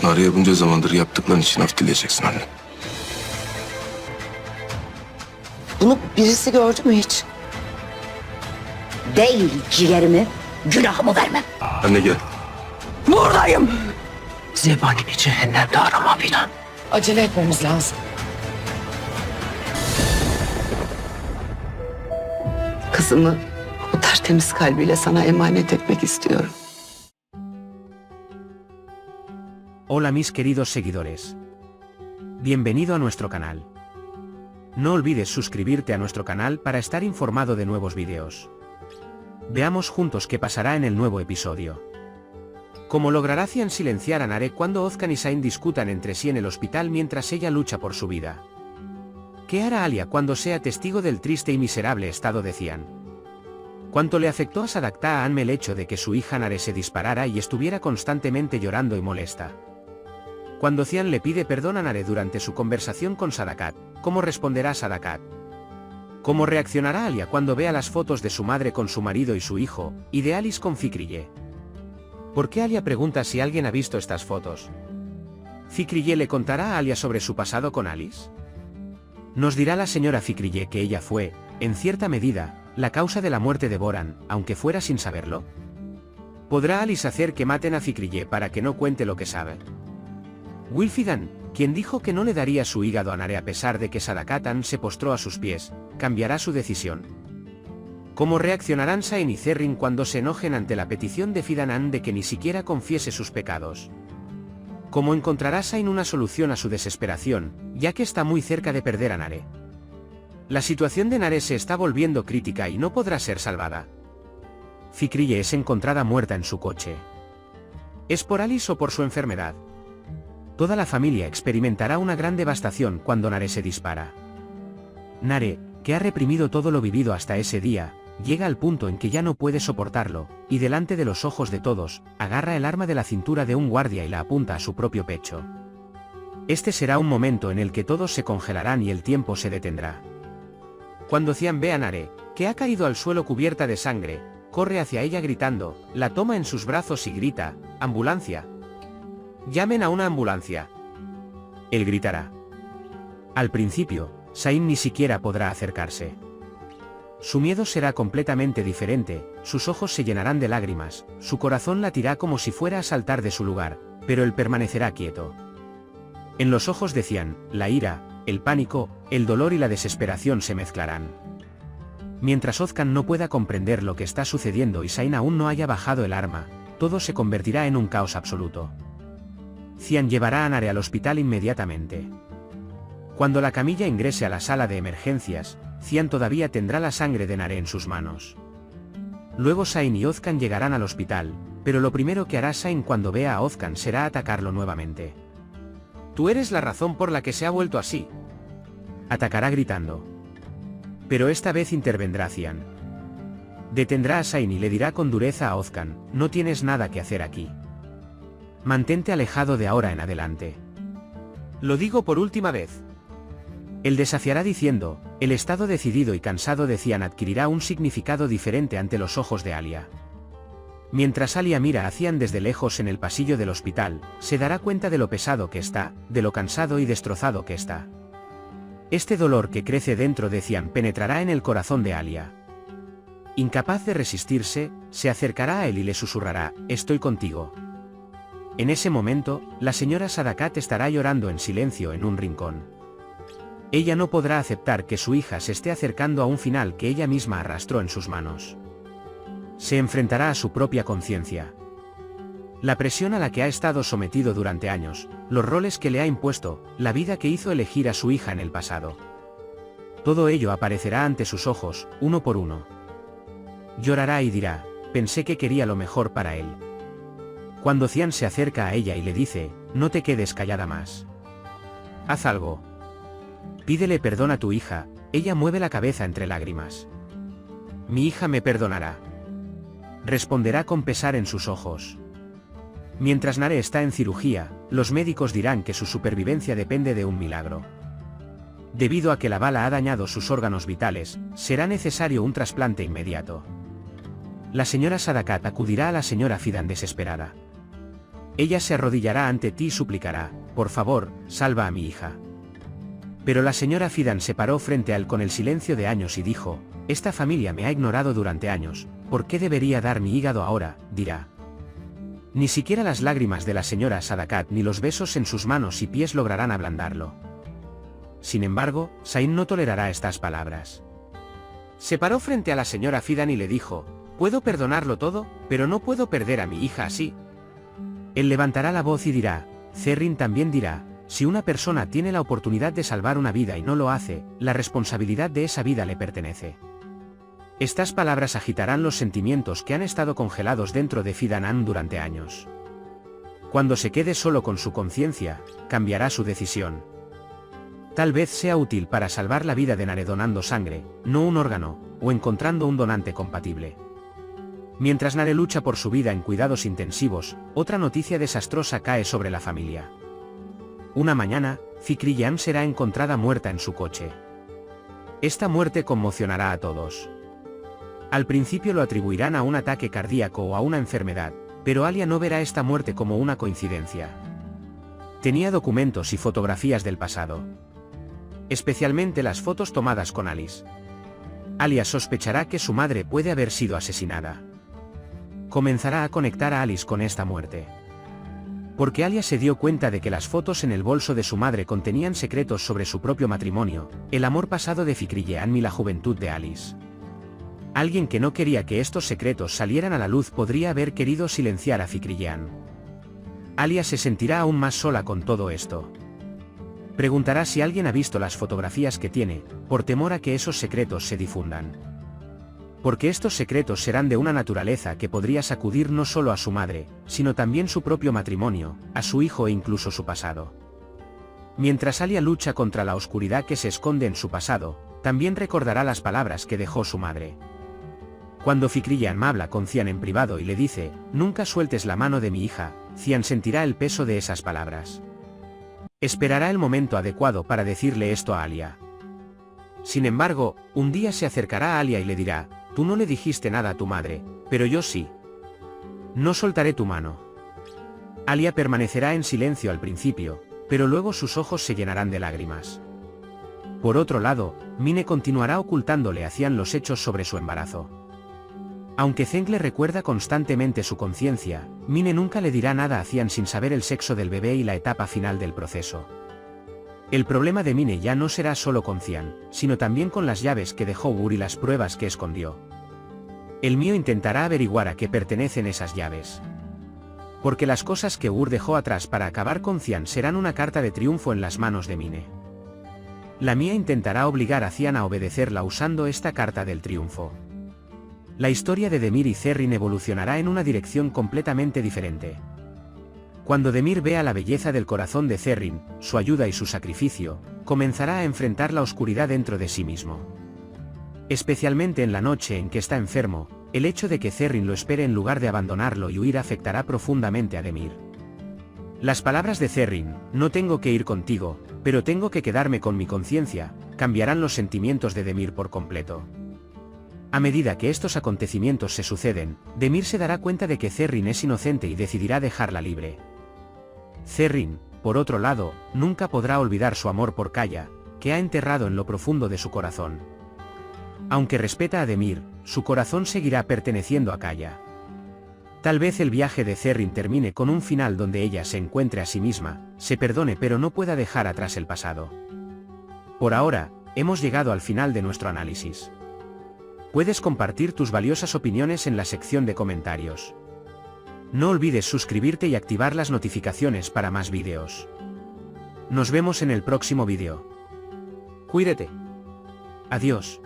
Nare'ye bunca zamandır yaptıkların için af dileyeceksin anne. Bunu birisi gördü mü hiç? Değil ciğerimi, günahımı vermem. Anne gel. Buradayım. Zebanini cehennemde arama Fidan. Acele etmemiz lazım. Kızımı o tertemiz kalbiyle sana emanet etmek istiyorum. Hola mis queridos seguidores. Bienvenido a nuestro canal. No olvides suscribirte a nuestro canal para estar informado de nuevos videos. Veamos juntos qué pasará en el nuevo episodio. ¿Cómo logrará Cian silenciar a Nare cuando Ozcan y Sain discutan entre sí en el hospital mientras ella lucha por su vida? ¿Qué hará Alia cuando sea testigo del triste y miserable estado de Cian? ¿Cuánto le afectó a Sadakta a Anme el hecho de que su hija Nare se disparara y estuviera constantemente llorando y molesta? Cuando Cian le pide perdón a Nare durante su conversación con Sadakat, ¿cómo responderá Sadakat? ¿Cómo reaccionará Alia cuando vea las fotos de su madre con su marido y su hijo, y de Alice con Fikrille? ¿Por qué Alia pregunta si alguien ha visto estas fotos? ¿Fikrille le contará a Alia sobre su pasado con Alice? Nos dirá la señora Fikrille que ella fue, en cierta medida, la causa de la muerte de Boran, aunque fuera sin saberlo. ¿Podrá Alice hacer que maten a Fikrille para que no cuente lo que sabe? Wilfidan, quien dijo que no le daría su hígado a Nare a pesar de que Sadakatan se postró a sus pies, cambiará su decisión. ¿Cómo reaccionarán Sain y Zerrin cuando se enojen ante la petición de Fidanan de que ni siquiera confiese sus pecados? ¿Cómo encontrará Sain una solución a su desesperación, ya que está muy cerca de perder a Nare? La situación de Nare se está volviendo crítica y no podrá ser salvada. Fikrille es encontrada muerta en su coche. ¿Es por Alice o por su enfermedad? Toda la familia experimentará una gran devastación cuando Nare se dispara. Nare, que ha reprimido todo lo vivido hasta ese día, llega al punto en que ya no puede soportarlo, y delante de los ojos de todos, agarra el arma de la cintura de un guardia y la apunta a su propio pecho. Este será un momento en el que todos se congelarán y el tiempo se detendrá. Cuando Cian ve a Nare, que ha caído al suelo cubierta de sangre, corre hacia ella gritando, la toma en sus brazos y grita, ¡ambulancia! ¡Llamen a una ambulancia! Él gritará. Al principio, Sain ni siquiera podrá acercarse. Su miedo será completamente diferente, sus ojos se llenarán de lágrimas, su corazón latirá como si fuera a saltar de su lugar, pero él permanecerá quieto. En los ojos de Cian, la ira, el pánico, el dolor y la desesperación se mezclarán. Mientras Ozcan no pueda comprender lo que está sucediendo y Sain aún no haya bajado el arma, todo se convertirá en un caos absoluto. Cian llevará a Nare al hospital inmediatamente. Cuando la camilla ingrese a la sala de emergencias, Cian todavía tendrá la sangre de Nare en sus manos. Luego Sain y Ozcan llegarán al hospital, pero lo primero que hará Sain cuando vea a Ozcan será atacarlo nuevamente. Tú eres la razón por la que se ha vuelto así. Atacará gritando. Pero esta vez intervendrá Cian. Detendrá a Sain y le dirá con dureza a Ozcan, no tienes nada que hacer aquí. Mantente alejado de ahora en adelante. Lo digo por última vez. Él desafiará diciendo, el estado decidido y cansado de Cian adquirirá un significado diferente ante los ojos de Alia. Mientras Alia mira a Cian desde lejos en el pasillo del hospital, se dará cuenta de lo pesado que está, de lo cansado y destrozado que está. Este dolor que crece dentro de Cian penetrará en el corazón de Alia. Incapaz de resistirse, se acercará a él y le susurrará, estoy contigo. En ese momento, la señora Sadakat estará llorando en silencio en un rincón. Ella no podrá aceptar que su hija se esté acercando a un final que ella misma arrastró en sus manos. Se enfrentará a su propia conciencia. La presión a la que ha estado sometido durante años, los roles que le ha impuesto, la vida que hizo elegir a su hija en el pasado. Todo ello aparecerá ante sus ojos, uno por uno. Llorará y dirá, pensé que quería lo mejor para él. Cuando Cian se acerca a ella y le dice, no te quedes callada más. Haz algo. Pídele perdón a tu hija, ella mueve la cabeza entre lágrimas. Mi hija me perdonará. Responderá con pesar en sus ojos. Mientras Nare está en cirugía, los médicos dirán que su supervivencia depende de un milagro. Debido a que la bala ha dañado sus órganos vitales, será necesario un trasplante inmediato. La señora Sadakat acudirá a la señora Fidan desesperada. ella se arrodillará ante ti y suplicará, por favor, salva a mi hija. Pero la señora Fidan se paró frente a él con el silencio de años y dijo, esta familia me ha ignorado durante años, ¿por qué debería dar mi hígado ahora?, dirá. Ni siquiera las lágrimas de la señora Sadakat ni los besos en sus manos y pies lograrán ablandarlo. Sin embargo, Zayn no tolerará estas palabras. Se paró frente a la señora Fidan y le dijo, puedo perdonarlo todo, pero no puedo perder a mi hija así. Él levantará la voz y dirá, Zerrin también dirá, si una persona tiene la oportunidad de salvar una vida y no lo hace, la responsabilidad de esa vida le pertenece. Estas palabras agitarán los sentimientos que han estado congelados dentro de Fidan durante años. Cuando se quede solo con su conciencia, cambiará su decisión. Tal vez sea útil para salvar la vida de Nare donando sangre, no un órgano, o encontrando un donante compatible. Mientras Nare lucha por su vida en cuidados intensivos, otra noticia desastrosa cae sobre la familia. Una mañana, Fikriyan será encontrada muerta en su coche. Esta muerte conmocionará a todos. Al principio lo atribuirán a un ataque cardíaco o a una enfermedad, pero Alia no verá esta muerte como una coincidencia. Tenía documentos y fotografías del pasado. Especialmente las fotos tomadas con Alice. Alia sospechará que su madre puede haber sido asesinada. Comenzará a conectar a Alice con esta muerte. Porque Alia se dio cuenta de que las fotos en el bolso de su madre contenían secretos sobre su propio matrimonio, el amor pasado de Fikriyan y la juventud de Alice. Alguien que no quería que estos secretos salieran a la luz podría haber querido silenciar a Fikriyan. Alia se sentirá aún más sola con todo esto. Preguntará si alguien ha visto las fotografías que tiene, por temor a que esos secretos se difundan. Porque estos secretos serán de una naturaleza que podría sacudir no solo a su madre, sino también su propio matrimonio, a su hijo e incluso su pasado. Mientras Alia lucha contra la oscuridad que se esconde en su pasado, también recordará las palabras que dejó su madre. Cuando Fikriyan habla con Cian en privado y le dice, nunca sueltes la mano de mi hija, Cian sentirá el peso de esas palabras. Esperará el momento adecuado para decirle esto a Alia. Sin embargo, un día se acercará a Alia y le dirá, tú no le dijiste nada a tu madre, pero yo sí. No soltaré tu mano. Alia permanecerá en silencio al principio, pero luego sus ojos se llenarán de lágrimas. Por otro lado, Mine continuará ocultándole a Cian los hechos sobre su embarazo. Aunque Zeng le recuerda constantemente su conciencia, Mine nunca le dirá nada a Cian sin saber el sexo del bebé y la etapa final del proceso. El problema de Mine ya no será solo con Cian, sino también con las llaves que dejó Gur y las pruebas que escondió. El mío intentará averiguar a qué pertenecen esas llaves. Porque las cosas que Gur dejó atrás para acabar con Cian serán una carta de triunfo en las manos de Mine. La mía intentará obligar a Cian a obedecerla usando esta carta del triunfo. La historia de Demir y Zerrin evolucionará en una dirección completamente diferente. Cuando Demir vea la belleza del corazón de Zerrin, su ayuda y su sacrificio, comenzará a enfrentar la oscuridad dentro de sí mismo. Especialmente en la noche en que está enfermo, el hecho de que Zerrin lo espere en lugar de abandonarlo y huir afectará profundamente a Demir. Las palabras de Zerrin, no tengo que ir contigo, pero tengo que quedarme con mi conciencia, cambiarán los sentimientos de Demir por completo. A medida que estos acontecimientos se suceden, Demir se dará cuenta de que Zerrin es inocente y decidirá dejarla libre. Zerrin, por otro lado, nunca podrá olvidar su amor por Kaya, que ha enterrado en lo profundo de su corazón. Aunque respeta a Demir, su corazón seguirá perteneciendo a Kaya. Tal vez el viaje de Zerrin termine con un final donde ella se encuentre a sí misma, se perdone pero no pueda dejar atrás el pasado. Por ahora, hemos llegado al final de nuestro análisis. Puedes compartir tus valiosas opiniones en la sección de comentarios. No olvides suscribirte y activar las notificaciones para más vídeos. Nos vemos en el próximo vídeo. Cuídate. Adiós.